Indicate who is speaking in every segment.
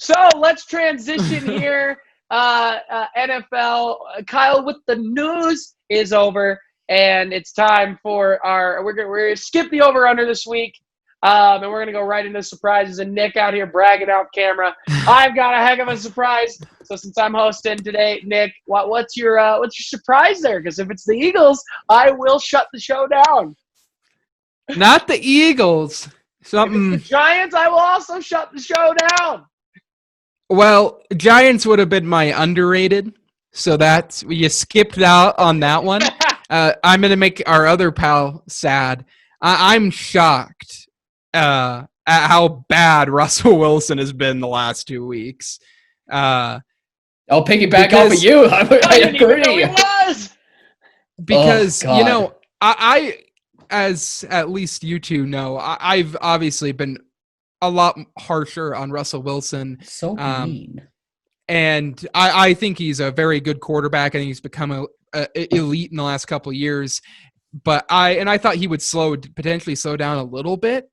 Speaker 1: So let's transition here. NFL. Kyle, with the news is over, and it's time for we're gonna skip the over under this week, and we're gonna go right into surprises. And Nick out here bragging out camera. I've got a heck of a surprise. So since I'm hosting today, Nick, what's your surprise there? Because if it's the Eagles, I will shut the show down.
Speaker 2: Not the Eagles.
Speaker 1: If it's the Giants, I will also shut the show down.
Speaker 2: Well, Giants would have been my underrated, so you skipped out on that one. I'm going to make our other pal sad. I'm shocked at how bad Russell Wilson has been the last 2 weeks.
Speaker 3: I'll piggyback off of you. I agree.
Speaker 2: Because, I as at least you two know, I've obviously been a lot harsher on Russell Wilson.
Speaker 3: So mean.
Speaker 2: And I think he's a very good quarterback. I think he's become a elite in the last couple of years. But I thought he would potentially slow down a little bit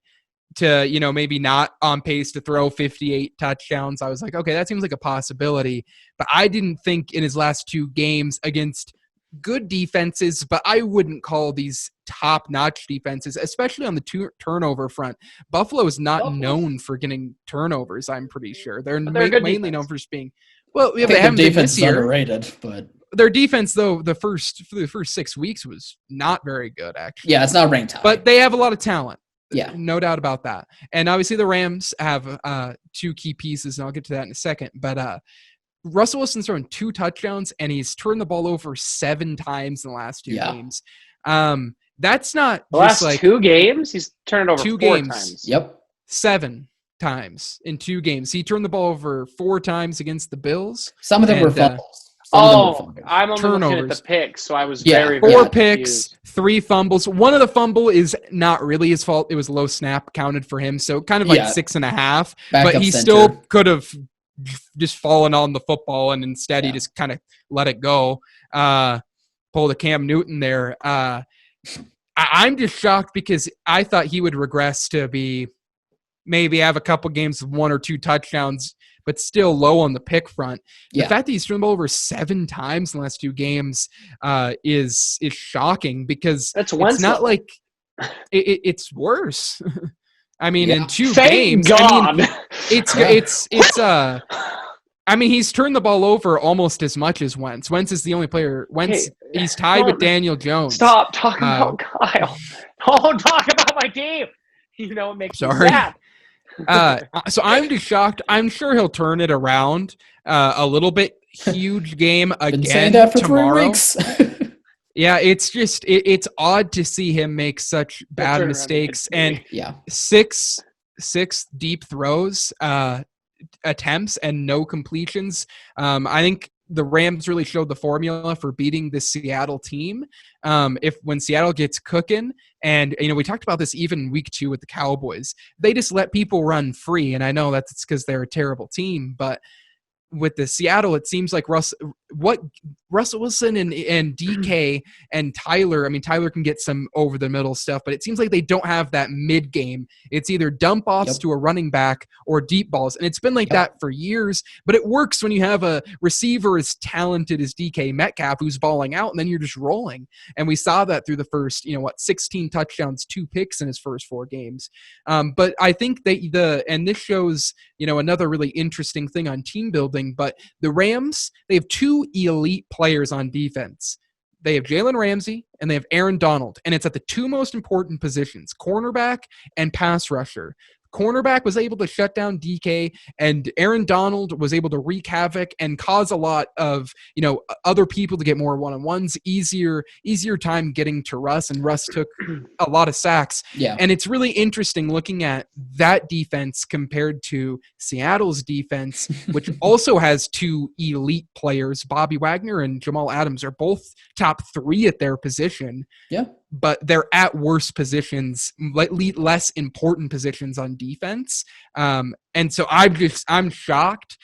Speaker 2: to, maybe not on pace to throw 58 touchdowns. I was like, okay, that seems like a possibility. But I didn't think in his last 2 games against good defenses, but I wouldn't call these top-notch defenses, especially on the turnover front. Buffalo is not known for getting turnovers, I'm pretty sure. They're mainly known for just being – well,
Speaker 3: I think their defense is underrated, but –
Speaker 2: their defense, though, for the first 6 weeks was not very good, actually.
Speaker 3: Yeah, it's not ranked high.
Speaker 2: But they have a lot of talent.
Speaker 3: Yeah.
Speaker 2: No doubt about that. And obviously the Rams have 2 key pieces, and I'll get to that in a second. But Russell Wilson's thrown 2 touchdowns, and he's turned the ball over 7 times in the last 2 games. That's not
Speaker 1: the last 2 games? He's turned over
Speaker 2: 2
Speaker 1: 4
Speaker 2: games.
Speaker 1: times.
Speaker 3: Yep.
Speaker 2: 7 times in 2 games. He turned the ball over 4 times against the Bills.
Speaker 3: Some of them were fumbles.
Speaker 1: I'm only looking at the picks, so I was very
Speaker 2: 4
Speaker 1: picks,
Speaker 2: 3 fumbles. One of the fumble is not really his fault. It was low snap counted for him, so kind of like 6.5. But he still could have just fallen on the football, and instead he just kind of let it go. Pulled a Cam Newton there. I'm just shocked because I thought he would regress to be maybe have a couple games of 1 or 2 touchdowns, but still low on the pick front. The fact that he's thrown the ball over 7 times in the last 2 games is shocking because it's not like it's worse. I mean, in 2 games,
Speaker 1: God.
Speaker 2: I mean, he's turned the ball over almost as much as Wentz. Wentz is the only player. He's tied with Daniel Jones.
Speaker 1: Stop talking about Kyle. Don't talk about my team. It makes me sad.
Speaker 2: So I'm just shocked. I'm sure he'll turn it around a little bit. Huge game again
Speaker 3: saying that for
Speaker 2: tomorrow.
Speaker 3: 3 weeks.
Speaker 2: Yeah, it's just it's odd to see him make such bad mistakes and 6 deep throws attempts and no completions. I think the Rams really showed the formula for beating the Seattle team. When Seattle gets cooking, and we talked about this even week 2 with the Cowboys, they just let people run free. And I know that's because they're a terrible team, but with the Seattle, it seems like Russell Wilson and DK and Tyler. I mean, Tyler can get some over the middle stuff, but it seems like they don't have that mid game. It's either dump offs to a running back or deep balls, and it's been like that for years. But it works when you have a receiver as talented as DK Metcalf who's balling out, and then you're just rolling. And we saw that through the first, 16 touchdowns, 2 picks in his first 4 games. But I think that and this shows, another really interesting thing on team building. But the Rams, they have 2 elite players on defense. They have Jalen Ramsey and they have Aaron Donald, and it's at the 2 most important positions, cornerback and pass rusher. Cornerback was able to shut down DK, and Aaron Donald was able to wreak havoc and cause a lot of, other people to get more one-on-ones, easier time getting to Russ, and Russ took a lot of sacks.
Speaker 3: Yeah.
Speaker 2: And it's really interesting looking at that defense compared to Seattle's defense, which also has 2 elite players. Bobby Wagner and Jamal Adams are both top 3 at their position.
Speaker 3: Yeah.
Speaker 2: But they're at worse positions, less important positions on defense. And so I'm shocked.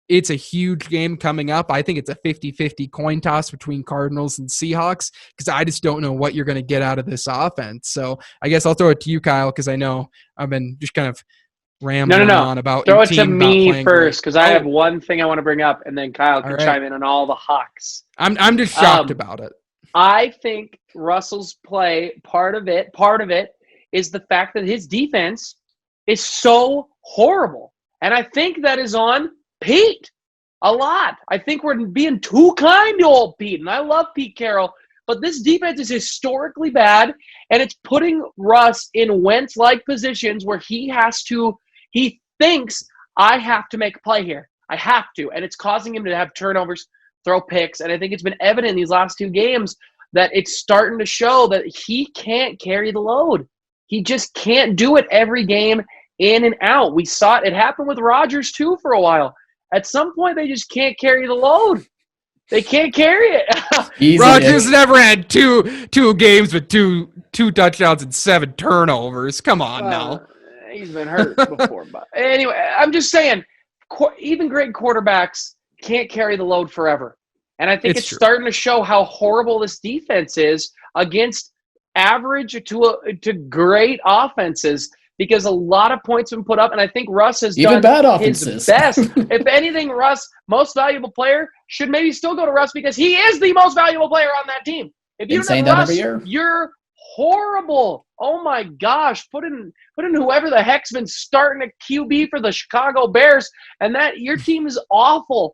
Speaker 2: It's a huge game coming up. I think it's a 50-50 coin toss between Cardinals and Seahawks because I just don't know what you're going to get out of this offense. So I guess I'll throw it to you, Kyle, because I know I've been just kind of rambling on about
Speaker 1: Throw
Speaker 2: your
Speaker 1: it to
Speaker 2: team not
Speaker 1: me
Speaker 2: playing
Speaker 1: first, because I
Speaker 2: great.
Speaker 1: have one thing I want to bring up, and then Kyle can chime in on all the Hawks.
Speaker 2: I'm just shocked about it.
Speaker 1: I think Russell's play, part of it is the fact that his defense is so horrible. And I think that is on Pete a lot. I think we're being too kind to old Pete, and I love Pete Carroll, but this defense is historically bad, and it's putting Russ in Wentz-like positions where he thinks, I have to make a play here. I have to. And it's causing him to have turnovers, throw picks, and I think it's been evident in these last 2 games that it's starting to show that he can't carry the load. He just can't do it every game in and out. We saw it. It happened with Rodgers, too, for a while. At some point, they just can't carry the load. They can't carry it.
Speaker 2: Rodgers never had two games with two touchdowns and 7 turnovers. Come on now.
Speaker 1: He's been hurt before. But anyway, I'm just saying, even great quarterbacks can't carry the load forever. And I think it's starting to show how horrible this defense is against average to great offenses, because a lot of points have been put up, and I think Russ has done his best. If anything, Russ, most valuable player, should maybe still go to Russ because he is the most valuable player on that team. If you don't have Russ, you're horrible. Oh my gosh, put in whoever the heck's been starting a QB for the Chicago Bears, and that your team is awful.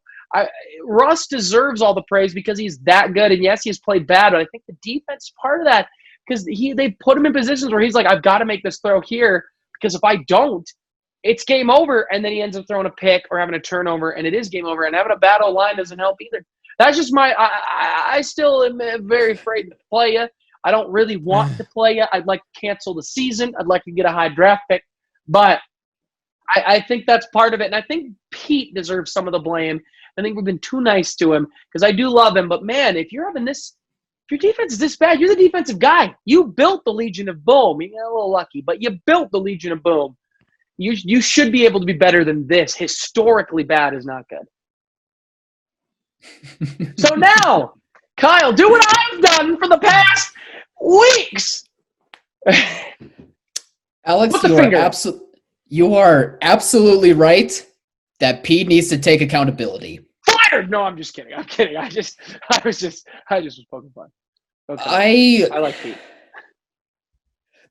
Speaker 1: Russ deserves all the praise because he's that good, and yes, he's played bad, but I think the defense is part of that because they put him in positions where he's like, I've got to make this throw here because if I don't, it's game over, and then he ends up throwing a pick or having a turnover, and it is game over, and having a bad O-line doesn't help either. That's just I still am very afraid to play you. I don't really want to play you. I'd like to cancel the season. I'd like to get a high draft pick, but I think that's part of it, and I think Pete deserves some of the blame. I think we've been too nice to him because I do love him. But, man, if your defense is this bad, you're the defensive guy. You built the Legion of Boom. You got a little lucky, but you built the Legion of Boom. You should be able to be better than this. Historically bad is not good. So now, Kyle, do what I've done for the past weeks.
Speaker 3: Alex, you are absolutely right that Pete needs to take accountability.
Speaker 1: Fired! No, I'm just kidding. I'm kidding. I just was poking fun. Okay. I like Pete.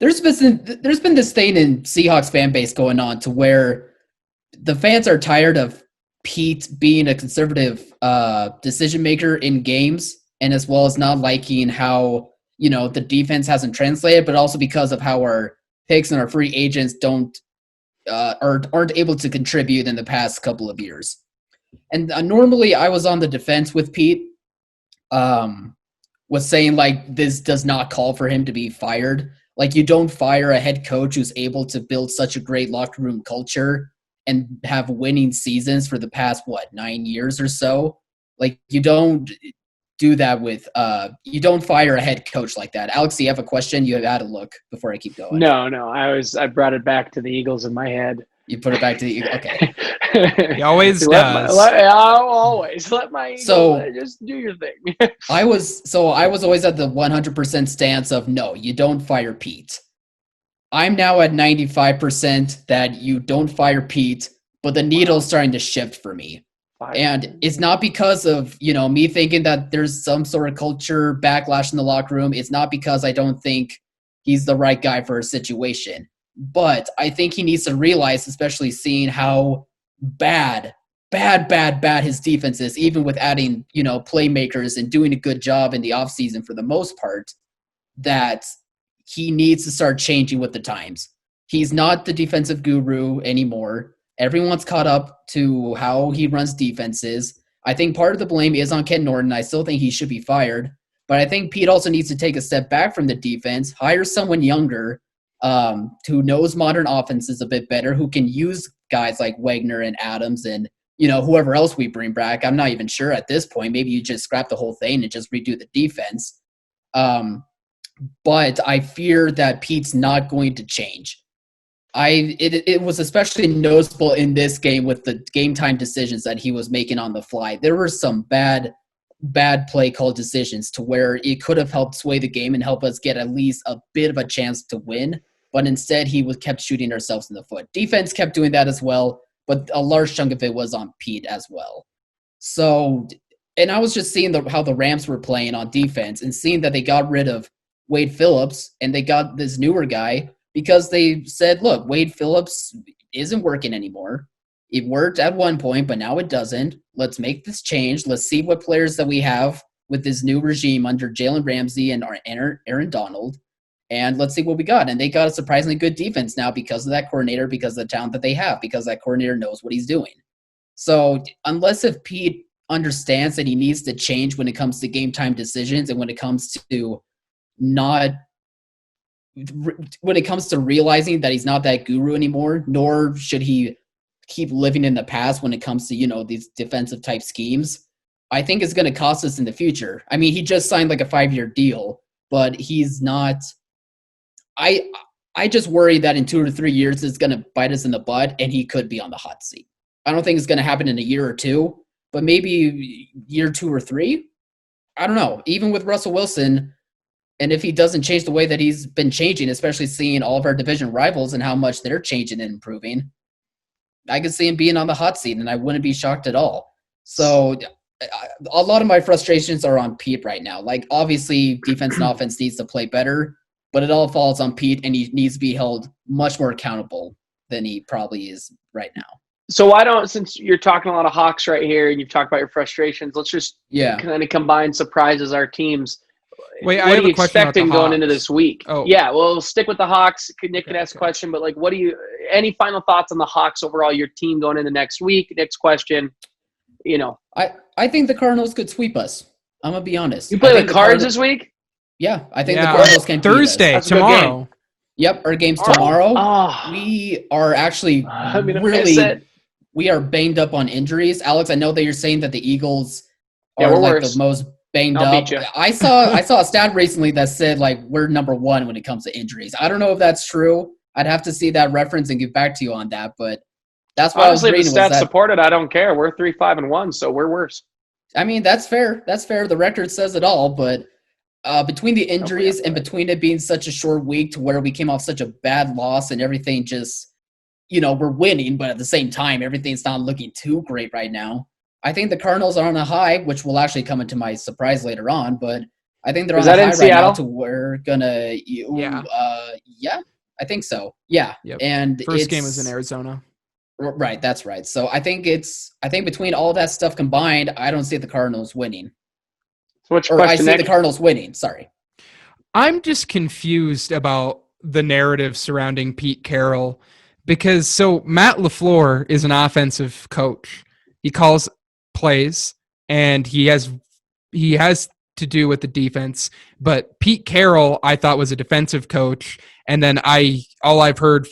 Speaker 3: There's been this thing in Seahawks fan base going on to where the fans are tired of Pete being a conservative decision maker in games, and as well as not liking how the defense hasn't translated, but also because of how our picks and our free agents aren't able to contribute in the past couple of years. And normally I was on the defense with Pete, was saying like this does not call for him to be fired. Like, you don't fire a head coach who's able to build such a great locker room culture and have winning seasons for the past 9 years or so. Like, you don't do that with you don't fire a head coach like that. Alex, do you have a question? You had to look before I keep going.
Speaker 1: No, I brought it back to the Eagles in my head.
Speaker 3: You put it back to the Eagles. Okay.
Speaker 2: He always does.
Speaker 1: I'll always let my Eagles just do your thing.
Speaker 3: I was always at the 100% stance of no, you don't fire Pete. I'm now at 95% that you don't fire Pete, but the needle's starting to shift for me. And it's not because of, me thinking that there's some sort of culture backlash in the locker room. It's not because I don't think he's the right guy for a situation. But I think he needs to realize, especially seeing how bad his defense is, even with adding, playmakers and doing a good job in the offseason for the most part, that he needs to start changing with the times. He's not the defensive guru anymore. Everyone's caught up to how he runs defenses. I think part of the blame is on Ken Norton. I still think he should be fired. But I think Pete also needs to take a step back from the defense, hire someone younger who knows modern offenses a bit better, who can use guys like Wagner and Adams and, whoever else we bring back. I'm not even sure at this point. Maybe you just scrap the whole thing and just redo the defense. But I fear that Pete's not going to change. It was especially noticeable in this game with the game time decisions that he was making on the fly. There were some bad play call decisions to where it could have helped sway the game and help us get at least a bit of a chance to win. but instead he kept shooting ourselves in the foot. Defense kept doing that as well, but a large chunk of it was on Pete as well. So, and I was just seeing how the Rams were playing on defense and seeing that they got rid of Wade Phillips and they got this newer guy because they said, look, Wade Phillips isn't working anymore. It worked at one point, but now it doesn't. Let's make this change. Let's see what players that we have with this new regime under Jalen Ramsey and Aaron Donald, and let's see what we got. And they got a surprisingly good defense now because of that coordinator, because of the talent that they have, because that coordinator knows what he's doing. So unless if Pete understands that he needs to change when it comes to game time decisions and when it comes to realizing that he's not that guru anymore, nor should he keep living in the past when it comes to, these defensive type schemes, I think it's going to cost us in the future. I mean, he just signed like a 5-year deal, but he's not. I just worry that in 2 or 3 years it's going to bite us in the butt and he could be on the hot seat. I don't think it's going to happen in a year or two, but maybe year 2 or 3. I don't know. Even with Russell Wilson, and if he doesn't change the way that he's been changing, especially seeing all of our division rivals and how much they're changing and improving, I could see him being on the hot seat, and I wouldn't be shocked at all. So a lot of my frustrations are on Pete right now. Like, obviously, defense and offense needs to play better, but it all falls on Pete, and he needs to be held much more accountable than he probably is right now.
Speaker 1: So why don't, since you're talking a lot of Hawks right here, and you've talked about your frustrations, let's just kind of combine surprises our teams.
Speaker 2: Wait,
Speaker 1: what
Speaker 2: I have
Speaker 1: are you
Speaker 2: a question
Speaker 1: expecting
Speaker 2: about the
Speaker 1: going
Speaker 2: Hawks.
Speaker 1: into this week?
Speaker 2: Oh.
Speaker 1: Yeah, well, stick with the Hawks. Nick can ask a question, but like, any final thoughts on the Hawks overall, your team going into next week? Next question,
Speaker 3: I think the Cardinals could sweep us. I'm going to be honest.
Speaker 1: You play the Cards this week?
Speaker 3: Yeah, I think the Cardinals can
Speaker 2: Thursday,
Speaker 3: beat us.
Speaker 2: tomorrow.
Speaker 3: Yep, our game's tomorrow.
Speaker 1: Oh.
Speaker 3: We are actually we are banged up on injuries. Alex, I know that you're saying that the Eagles are like the most banged up. I saw a stat recently that said like we're number 1 when it comes to injuries. I don't know if that's true. I'd have to see that reference and get back to you on that, but that's what
Speaker 1: honestly,
Speaker 3: I was reading.
Speaker 1: If the stats supported, I don't care. We're 3-5-1, so we're worse.
Speaker 3: I mean, that's fair. That's fair. The record says it all, but between the injuries and between it being such a short week to where we came off such a bad loss and everything just, we're winning, but at the same time, everything's not looking too great right now. I think the Cardinals are on a high, which will actually come into my surprise later on, but I think they're on a high right now to where I think so. Yeah.
Speaker 2: Yep.
Speaker 3: And
Speaker 2: first game was in Arizona.
Speaker 3: Right, that's right. So I think between all that stuff combined, I don't see the Cardinals winning.
Speaker 1: So what's your question,
Speaker 3: I see the Cardinals winning. Sorry.
Speaker 2: I'm just confused about the narrative surrounding Pete Carroll because Matt LaFleur is an offensive coach. He calls plays and he has to do with the defense, but Pete Carroll I thought was a defensive coach, and then all I've heard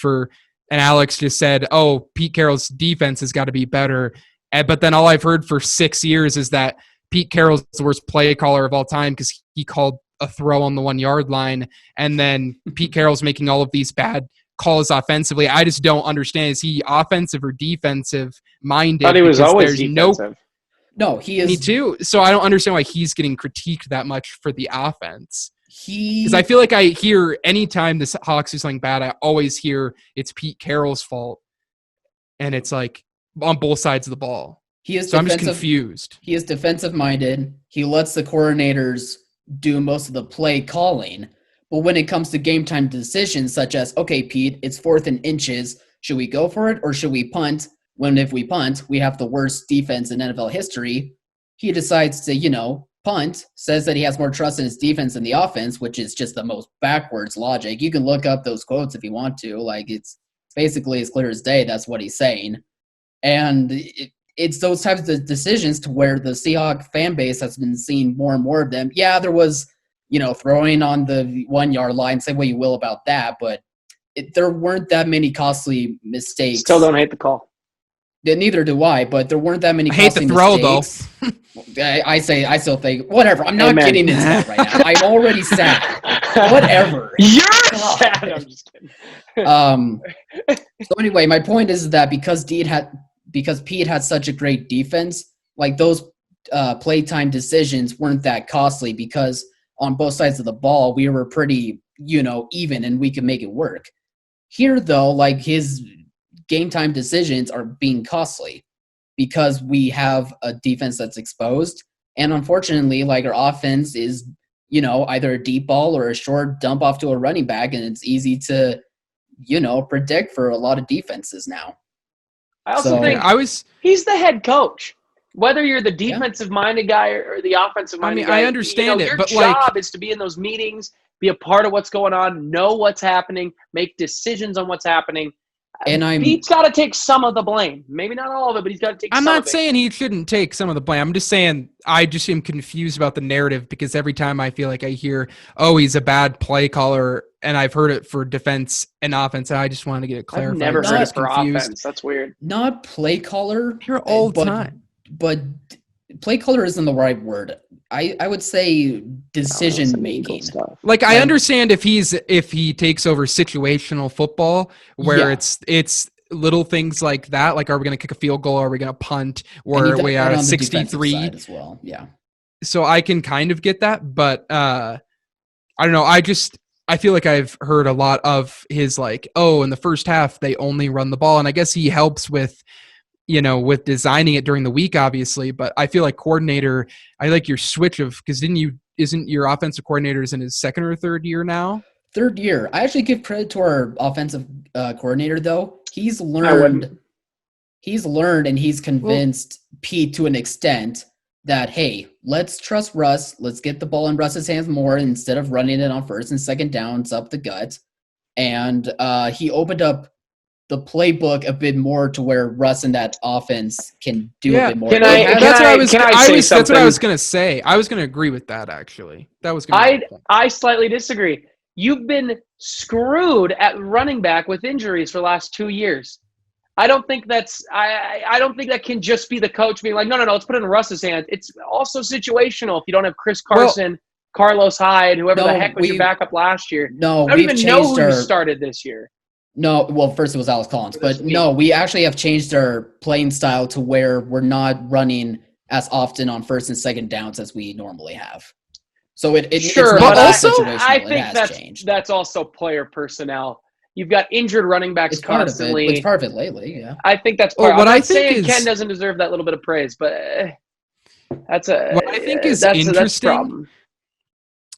Speaker 2: and Alex just said, oh, Pete Carroll's defense has got to be better. But then all I've heard for 6 years is that Pete Carroll's the worst play caller of all time because he called a throw on the 1-yard line. And then Pete Carroll's making all of these bad calls offensively. I just don't understand. Is he offensive or defenve minded?
Speaker 1: I thought he was always defensive.
Speaker 3: No, he is.
Speaker 2: Me too. So I don't understand why he's getting critiqued that much for the offense. Because I feel like I hear anytime the Hawks do something bad, I always hear it's Pete Carroll's fault. And it's like on both sides of the ball. I'm just confused.
Speaker 3: He is defensive minded. He lets the coordinators do most of the play calling. But when it comes to game time decisions, such as, okay, Pete, it's 4th and inches. Should we go for it or should we punt? When if we punt, we have the worst defense in NFL history. He decides to, punt, says that he has more trust in his defense than the offense, which is just the most backwards logic. You can look up those quotes if you want to. Like, it's basically as clear as day. That's what he's saying. And it's those types of decisions to where the Seahawks fan base has been seeing more and more of them. Yeah, there was, throwing on the 1-yard line, say what you will about that, but there weren't that many costly mistakes.
Speaker 1: Still don't hate the call.
Speaker 3: Neither do I, but there weren't that many costly mistakes.
Speaker 2: Though.
Speaker 3: I still think, whatever. I'm not getting into that right now. I'm already sad. Whatever.
Speaker 1: You're sad. I'm just kidding.
Speaker 3: So anyway, my point is that because Pete had such a great defense, like those playtime decisions weren't that costly because on both sides of the ball, we were pretty, even and we could make it work. Here, though, like his game time decisions are being costly because we have a defense that's exposed. And unfortunately, like our offense is, either a deep ball or a short dump off to a running back. And it's easy to, predict for a lot of defenses now.
Speaker 1: I also think he's the head coach. Whether you're the defensive-minded guy or the offensive-minded guy.
Speaker 2: I understand it,
Speaker 1: your
Speaker 2: but
Speaker 1: job is to be in those meetings, be a part of what's going on, know what's happening, make decisions on what's happening. And Pete's got to take some of the blame. Maybe not all of it, but he's got to take some of it.
Speaker 2: I'm not saying he shouldn't take some of the blame. I'm just saying I just am confused about the narrative because every time I feel like I hear, he's a bad play caller, and I've heard it for defense and offense, and I just wanted to get it clarified.
Speaker 1: I've never heard it for offense. That's weird.
Speaker 3: Not play caller.
Speaker 2: You're all the time.
Speaker 3: But play caller isn't the right word. I would say decision making.
Speaker 2: Like I understand if he takes over situational football where it's little things like that, like are we going to kick a field goal, are we going to punt, or we are 63
Speaker 3: as well. Yeah.
Speaker 2: So I can kind of get that, but I don't know. I feel like I've heard a lot of his like, in the first half they only run the ball, and I guess he helps with with designing it during the week, obviously, but I feel like coordinator, I like your switch of, because isn't your offensive coordinator's in his second or third year now?
Speaker 3: Third year. I actually give credit to our offensive coordinator, though. He's learned and he's convinced Pete to an extent that, hey, let's trust Russ. Let's get the ball in Russ's hands more instead of running it on first and second downs up the gut. And he opened up the playbook a bit more to where Russ and that offense can do a bit more.
Speaker 2: That's what I was going to say. I was going to agree with that, actually. That was going to
Speaker 1: I slightly disagree. You've been screwed at running back with injuries for the last 2 years. I don't think I don't think that can just be the coach being like, no, let's put it in Russ's hands. It's also situational if you don't have Chris Carson, Carlos Hyde, whoever the heck was your backup last year.
Speaker 3: No,
Speaker 1: I don't even know who started this year.
Speaker 3: No, well, first it was Alex Collins, but no, we actually have changed our playing style to where we're not running as often on first and second downs as we normally have. So it's
Speaker 1: but also I think that's also player personnel. You've got injured running backs constantly.
Speaker 3: It's part of it lately, yeah.
Speaker 1: I think that's part. I'm not saying Ken doesn't deserve that little bit of praise, but that's
Speaker 2: what I think is interesting. That's a problem.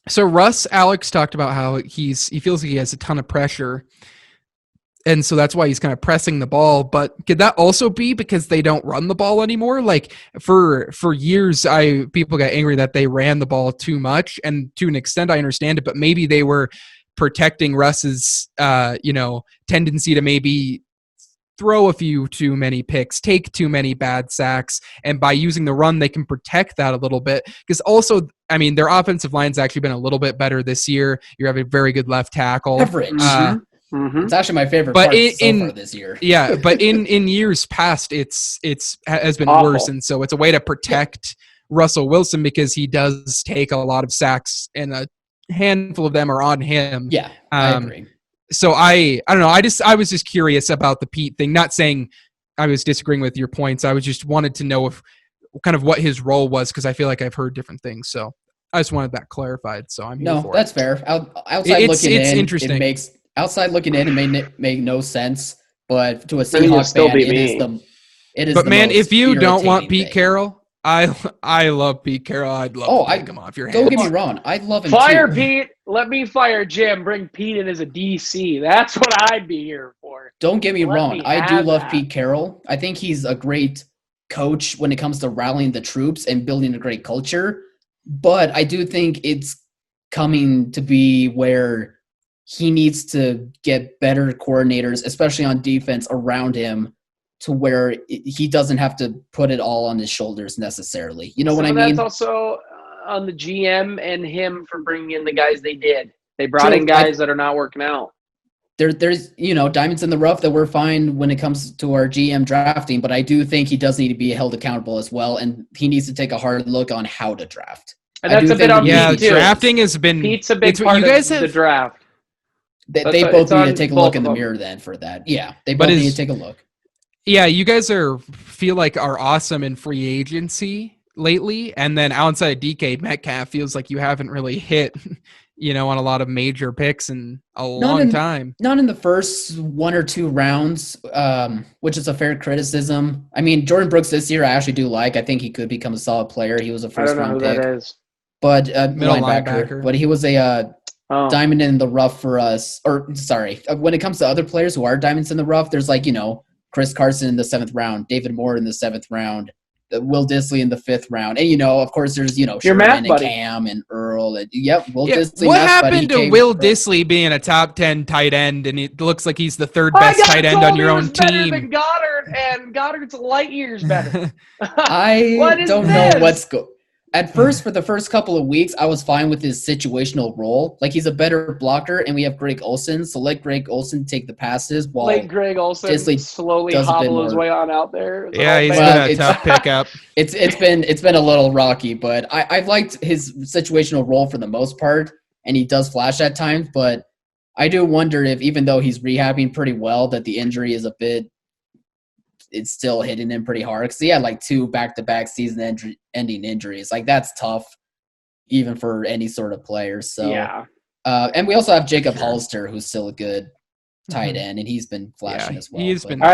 Speaker 2: So Alex talked about how he feels like he has a ton of pressure. And so that's why he's kind of pressing the ball. But could that also be because they don't run the ball anymore? Like for years, people got angry that they ran the ball too much. And to an extent, I understand it. But maybe they were protecting Russ's, tendency to maybe throw a few too many picks, take too many bad sacks. And by using the run, they can protect that a little bit. Because also, I mean, their offensive line's actually been a little bit better this year. You have a very good left tackle.
Speaker 3: Average. It's actually my favorite part so far this year.
Speaker 2: Yeah, but in years past, it's has been worse, and so it's a way to protect Russell Wilson because he does take a lot of sacks, and a handful of them are on him.
Speaker 3: Yeah, I agree.
Speaker 2: So I don't know. I was just curious about the Pete thing. Not saying I was disagreeing with your points. I was just wanted to know if kind of what his role was because I feel like I've heard different things. So I just wanted that clarified. So I'm here for
Speaker 3: that's fair. Outside looking in, interesting. It makes. Outside looking in, it may make no sense, but to a Seahawks fan, it is.
Speaker 2: But man, if you don't want Pete Carroll, I love Pete Carroll. I'd love to take him off your hands.
Speaker 3: Don't get me wrong, I love him.
Speaker 1: Fire Pete. Let me fire Jim. Bring Pete in as a DC. That's what I'd be here for.
Speaker 3: Don't get me wrong. I do love Pete Carroll. I think he's a great coach when it comes to rallying the troops and building a great culture. But I do think it's coming to be where he needs to get better coordinators, especially on defense, around him to where he doesn't have to put it all on his shoulders necessarily. You know what I mean?
Speaker 1: That's also on the GM and him for bringing in the guys they did. They brought in guys that are not working out.
Speaker 3: There's diamonds in the rough that we're fine when it comes to our GM drafting, but I do think he does need to be held accountable as well, and he needs to take a hard look on how to draft.
Speaker 1: And that's a bit on Pete too.
Speaker 2: Drafting has been
Speaker 1: Pete's a big part of the draft.
Speaker 3: They both need to take a look in the mirror then for that. Yeah, they both need to take a look.
Speaker 2: Yeah, you guys feel like are awesome in free agency lately, and then outside of DK Metcalf feels like you haven't really hit on a lot of major picks in a long time.
Speaker 3: Not in the first 1 or 2 rounds, which is a fair criticism. I mean, Jordan Brooks this year I actually do like. I think he could become a solid player. He was a first round pick.
Speaker 1: That is.
Speaker 3: But middle linebacker. But he was a diamond in the rough for us. Or sorry, when it comes to other players who are diamonds in the rough, there's Chris Carson in the 7th round, David Moore in the 7th round, Will Dissly in the 5th round, and of course there's Sherman and Cam and Earl and Will Dissly.
Speaker 2: What happened to Will Dissly being a top 10 tight end, and it looks like he's the 3rd best tight end on your own team?
Speaker 1: Better than Goddard, and Goddard's light years better.
Speaker 3: I don't know what's going. At first, for the first couple of weeks, I was fine with his situational role. Like, he's a better blocker, and we have Greg Olsen, so let Greg Olsen take the passes while
Speaker 1: let Greg Olsen slowly hobble his way on out there.
Speaker 2: Yeah, he's been a tough pickup.
Speaker 3: It's been a little rocky, but I've liked his situational role for the most part, and he does flash at times. But I do wonder if, even though he's rehabbing pretty well, that the injury is it's still hitting him pretty hard, because he had 2 back-to-back season-ending injuries. That's tough, even for any sort of player. So
Speaker 1: yeah.
Speaker 3: And we also have Jacob Hollister, who's still a good tight end, and he's been flashing as well.
Speaker 2: He's been